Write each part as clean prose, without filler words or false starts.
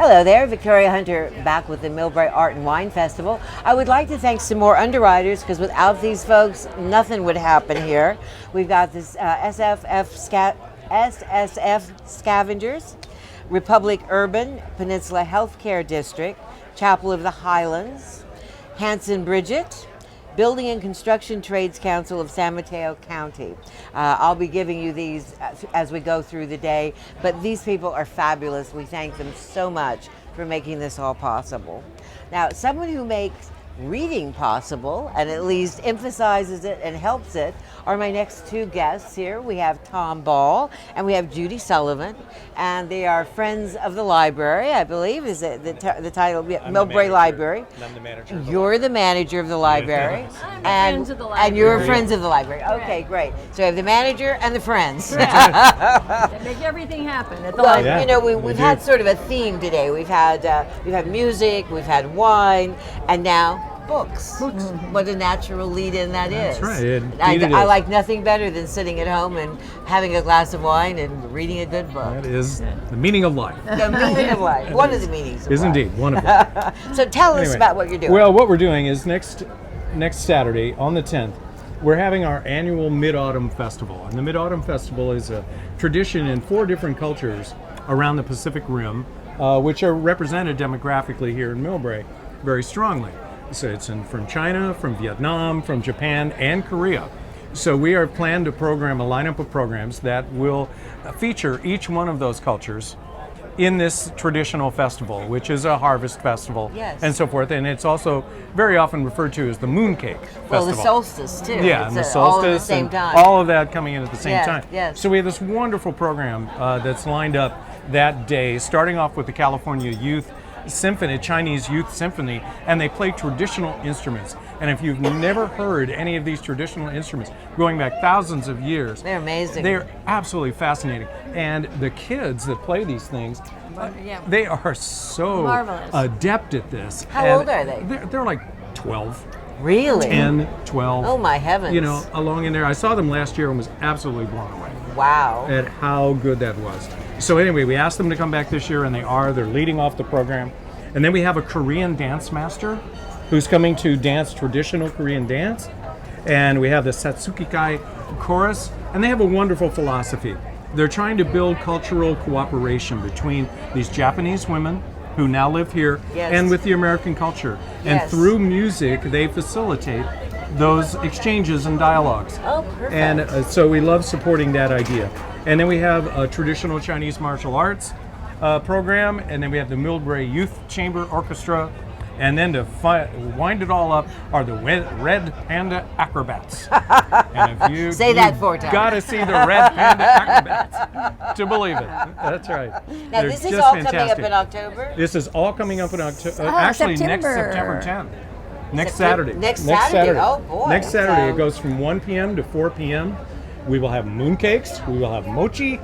Hello there, Victoria Hunter back with the Millbrae Art and Wine Festival. I would like to thank some more underwriters because without these folks, nothing would happen here. We've got this SSF Scavengers, Republic Urban, Peninsula Healthcare District, Chapel of the Highlands, Hanson Bridgett, Building and Construction Trades Council of San Mateo County. I'll be giving you these as we go through the day, but these people are fabulous. We thank them so much for making this all possible. Now, someone who makes reading possible and at least emphasizes it and helps it are my next two guests here. We have Tom Ball and we have Judy Sullivan, and they are friends of the library, I believe. Is it the title? Millbrae Library. I'm the manager. You're the manager of the library. Friends of the library. And you're friends of the library. Okay, great. So we have the manager and the friends. They make everything happen at the Well, library. you know, we've had sort of a theme today. We've had music, we've had wine, and now books. What a natural lead-in that is. That's right. I like nothing better than sitting at home and having a glass of wine and reading a good book. That is the meaning of life. The meaning of life. One of the meanings of Is life. indeed one of them. So tell us about what you're doing. Well, what we're doing is next Saturday on the 10th, we're having our annual Mid-Autumn Festival. And the Mid-Autumn Festival is a tradition in 4 different cultures around the Pacific Rim, which are represented demographically here in Millbrae very strongly. So it's from China, from Vietnam, from Japan, and Korea. So we are planned to program a lineup of programs that will feature each one of those cultures in this traditional festival, which is a harvest festival, and so forth. And it's also very often referred to as the Mooncake Festival. Well, the solstice too. Yeah, and the solstice, all at the same time. All of that coming in at the same time. Yes. So we have this wonderful program that's lined up that day, starting off with the California Youth Symphony, Chinese Youth Symphony, and they play traditional instruments. And if you've never heard any of these traditional instruments, going back thousands of years, they're amazing. They're absolutely fascinating. And the kids that play these things, they are so marvelous, adept at this. How old are they? They're like 12. Really? 10, 12. Oh my heavens. You know, along in there. I saw them last year and was absolutely blown away. Wow. At how good that was. So anyway, we asked them to come back this year, and they are. They're leading off the program. And then we have a Korean dance master who's coming to dance traditional Korean dance. And we have the Satsuki-kai chorus, and they have a wonderful philosophy. They're trying to build cultural cooperation between these Japanese women who now live here and with the American culture. And through music, they facilitate those exchanges and dialogues. Oh, perfect. And so we love supporting that idea. And then we have a traditional Chinese martial arts program, and then we have the Millbrae Youth Chamber Orchestra, and then to wind it all up are the Red Panda Acrobats. And if you say that 4 times, gotta see the Red Panda Acrobats to believe it. That's right. Now They're this is just all fantastic. coming up in October? This is all coming up in October. Actually, next September 10th. Next Saturday. Next Saturday. Oh boy. Next Saturday. It goes from 1 p.m. to 4 p.m. We will have mooncakes. We will have mochi.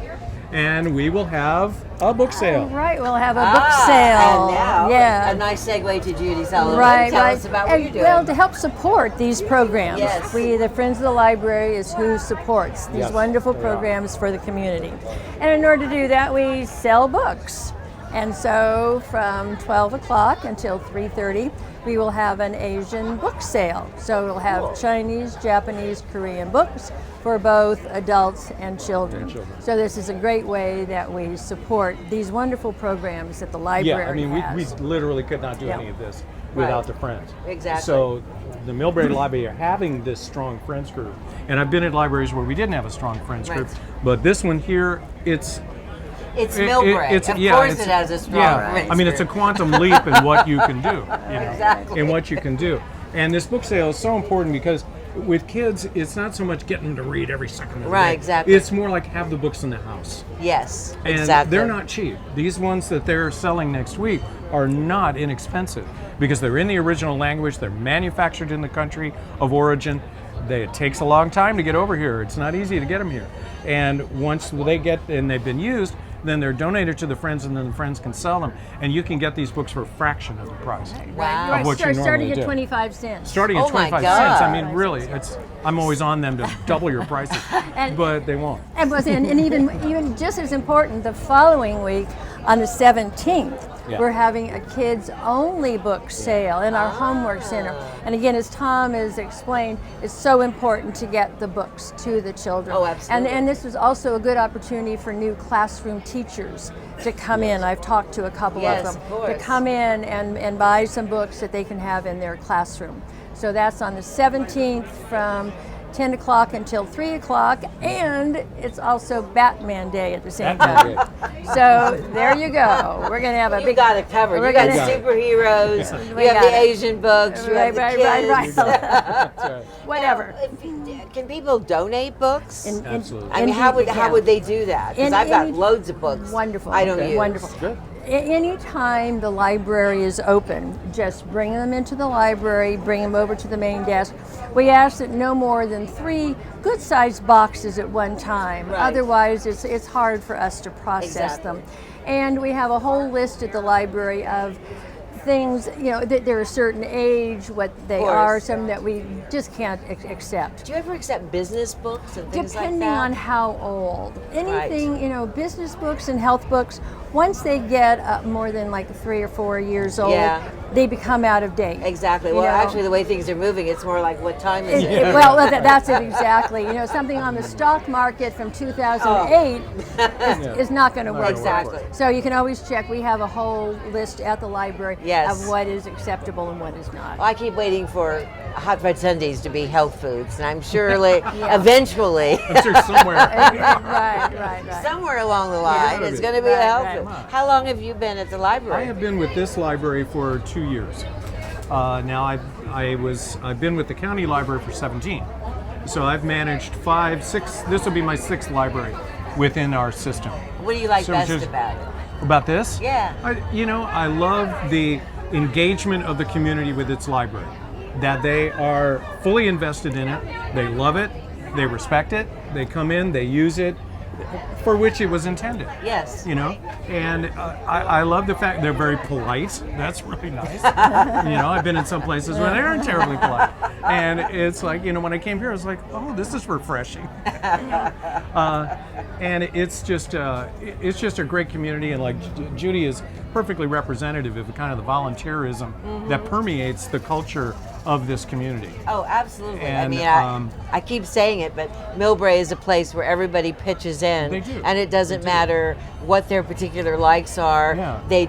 And we will have a book sale. Right, we'll have a book sale. And now, a nice segue to Judy Sullivan. Tell us about what you're doing. Well, to help support these programs, Yes. we, the Friends of the Library, is who supports these wonderful programs for the community. And in order to do that, we sell books. And so from 12 o'clock until 3:30, we will have an Asian book sale. So we'll have Chinese, Japanese, Korean books for both adults and children. So this is a great way that we support these wonderful programs that the library has. Yeah, I mean, we literally could not do any of this without the Friends. Exactly. So the Millbrae Library are having this strong Friends group. And I've been at libraries where we didn't have a strong Friends group. But this one here, it's Millbrae. Of course it has a strong Friends I mean, it's a quantum leap in what you can do. Exactly. In what you can do. And this book sale is so important because with kids, it's not so much getting them to read every second of the day. Exactly. It's more like have the books in the house. Yes, and exactly. They're not cheap. These ones that they're selling next week are not inexpensive because they're in the original language, they're manufactured in the country of origin. It takes a long time to get over here. It's not easy to get them here. And once they get, and they've been used, then they're donated to the Friends, and then the Friends can sell them, and you can get these books for a fraction of the price. Wow. Of what you normally starting do. at 25 cents. Starting at 25 cents. I mean, really, I'm always on them to double your prices, but they won't. And even just as important, the following week, On the 17th, Yeah. we're having a kids-only book sale in our homework center. And again, as Tom has explained, it's so important to get the books to the children. Oh, absolutely. And this is also a good opportunity for new classroom teachers to come in. I've talked to a couple Yes, of them of course. to come in and buy some books that they can have in their classroom. So that's on the 17th from 10 o'clock until 3 o'clock, and it's also Batman Day at the same time. So there you go. We're going to have a You big... got it covered. We're You got gonna- superheroes. We You have got the it. Asian books. You Right, have the right, kids. That's right. Whatever. Can people donate books? Absolutely. I mean, how would they do that? Because In I've got any- loads of books. Wonderful. I don't Okay. use. Wonderful. Good. Anytime the library is open, just bring them into the library, bring them over to the main desk. We ask that no more than 3 good-sized boxes at one time. Right. Otherwise, it's hard for us to process Exactly. them. And we have a whole list at the library of things, that they're a certain age, what they course. are, some that we just can't accept. Do you ever accept business books and things Depending like that? on how old. Anything, business books and health books, once they get more than like 3 or 4 years old, Yeah. they become out of date. Exactly. You Well, know? actually, the way things are moving, it's more like, what time is it? Well, that's it exactly. Something on the stock market from 2008 is not going to work. Exactly. So you can always check. We have a whole list at the library Yes. of what is acceptable and what is not. I keep waiting for hot fried sundaes to be health foods, and I'm surely, eventually, I'm sure somewhere. Right. somewhere along the line, it's going to be a Right, health right. food. How long have you been at the library? I have been with this library for 2 years. Now I've been with the county library for 17. So I've managed 5, 6. This will be my 6th library within our system. What do you like So best just- about it? About this? Yeah. I love the engagement of the community with its library. That they are fully invested in it. They love it. They respect it. They come in. They use it for which it was intended. Yes. And I love the fact they're very polite. That's really nice. I've been in some places where they aren't terribly polite, and it's like when I came here, I was like, oh, this is refreshing. And it's just a great community, and like Judy is perfectly representative of kind of the volunteerism that permeates the culture of this community. Oh, absolutely. And, I keep saying it, but Millbrae is a place where everybody pitches in, They do. and it doesn't matter what their particular likes are. Yeah. They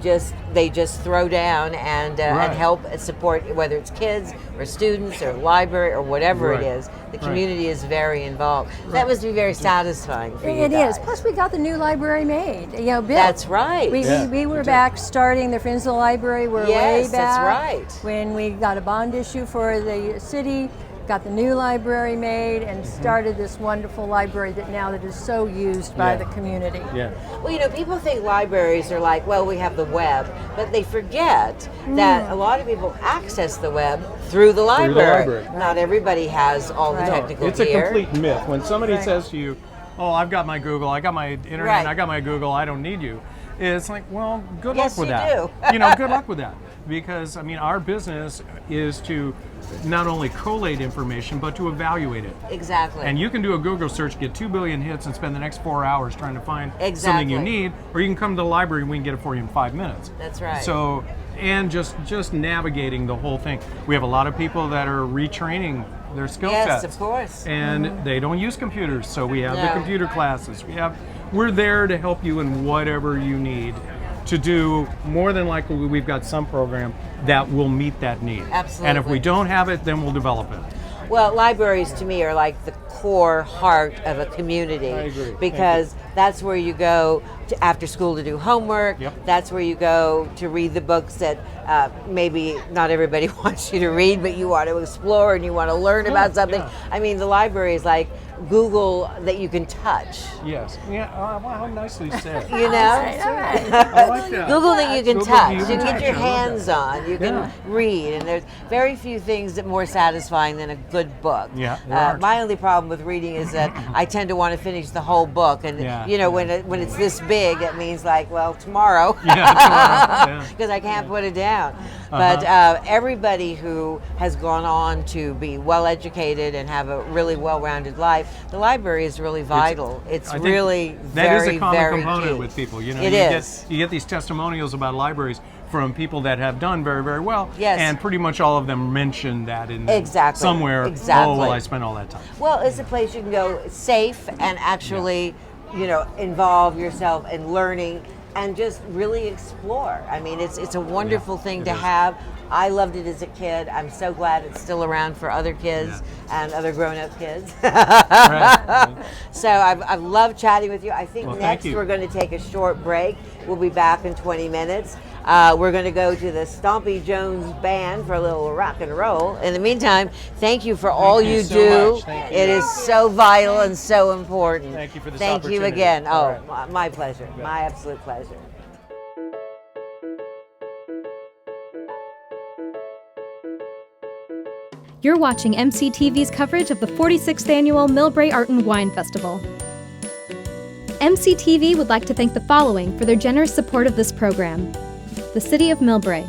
just throw down and Right. help support, whether it's kids or students or library or whatever Right. it is. The Right. community is very involved. That must be very satisfying for you It is. guys. Plus, we got the new library made. Built. That's right. We were back starting the Peninsula Library. We're Yes, way back. that's right. When we got a bond issue for the city, got the new library made, and started this wonderful library that is so used by Yeah. the community. Yeah. Well, people think libraries are like, well, we have the web, but they forget that a lot of people access the web through the library. library. Not everybody has all the Right. technical It's a gear. complete myth. When somebody Right. says to you, oh, I've got my Google, I got my internet, Right. I got my Google, I don't need you. It's like, well, good Yes, luck with you that. do. Good luck with that. Because, our business is to not only collate information, but to evaluate it. Exactly. And you can do a Google search, get 2 billion hits, and spend the next 4 hours trying to find something Exactly. you need, or you can come to the library and we can get it for you in 5 minutes. That's right. So, and just navigating the whole thing. We have a lot of people that are retraining their skill Yes, sets. of course. And they don't use computers, so we have the No. computer classes. We're there to help you in whatever you need to do. More than likely, we've got some program that will meet that need. Absolutely. And if we don't have it, then we'll develop it. Well, libraries to me are like the core heart of a community. I agree. Thank Because that's where you go to after school to do homework. Yep. That's where you go to read the books that maybe not everybody wants you to read, but you want to explore and you want to learn about something. yeah. The library is like Google that you can touch. Yes. Yeah. Wow, how nicely said. You know? All right. I like that. Google that you can Google touch. that You you can can get your touch. I love hands that. on. You can Yeah. read, and there's very few things that more satisfying than a good book. Yeah, there are. My only problem with reading is that I tend to want to finish the whole book, and Yeah, when it's this big, big, it means like, well, tomorrow. Yeah, Because I can't put it down. But everybody who has gone on to be well educated and have a really well-rounded life, the library is really vital. It's really that very, is a common very component key. with people. You know, It is. You get these testimonials about libraries from people that have done very, very well. Yes. And pretty much all of them mention that in Exactly. somewhere. Exactly. Oh, well, I spent all that time. Well, it's a place you can go safe and actually, involve yourself in learning and just really explore. I mean, it's a wonderful thing to have. I loved it as a kid. I'm so glad it's still around for other kids and other grown-up kids. Right. So I've loved chatting with you. I think Well, next thank you. we're going to take a short break. We'll be back in 20 minutes. We're going to go to the Stompy Jones Band for a little rock and roll. In the meantime, thank you for all you so do. much. Thank you. It is so vital and so important. Thank you for this Thank you opportunity. again. All Oh, right. my pleasure. My absolute pleasure. You're watching MCTV's coverage of the 46th Annual Millbrae Art and Wine Festival. MCTV would like to thank the following for their generous support of this program: the City of Millbrae,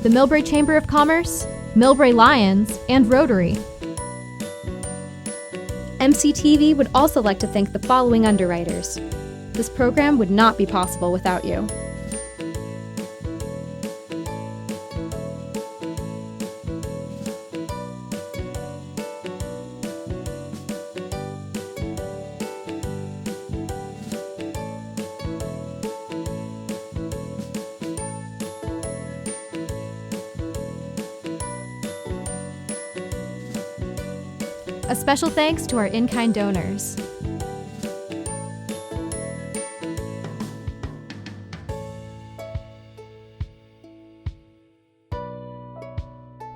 the Millbrae Chamber of Commerce, Millbrae Lions, and Rotary. MCTV would also like to thank the following underwriters. This program would not be possible without you. A special thanks to our in-kind donors.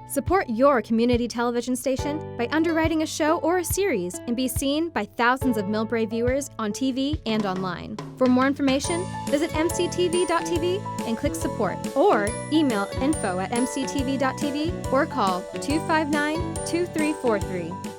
Support your community television station by underwriting a show or a series and be seen by thousands of Millbrae viewers on TV and online. For more information, visit mctv.tv and click support, or email info@mctv.tv or call 259-2343.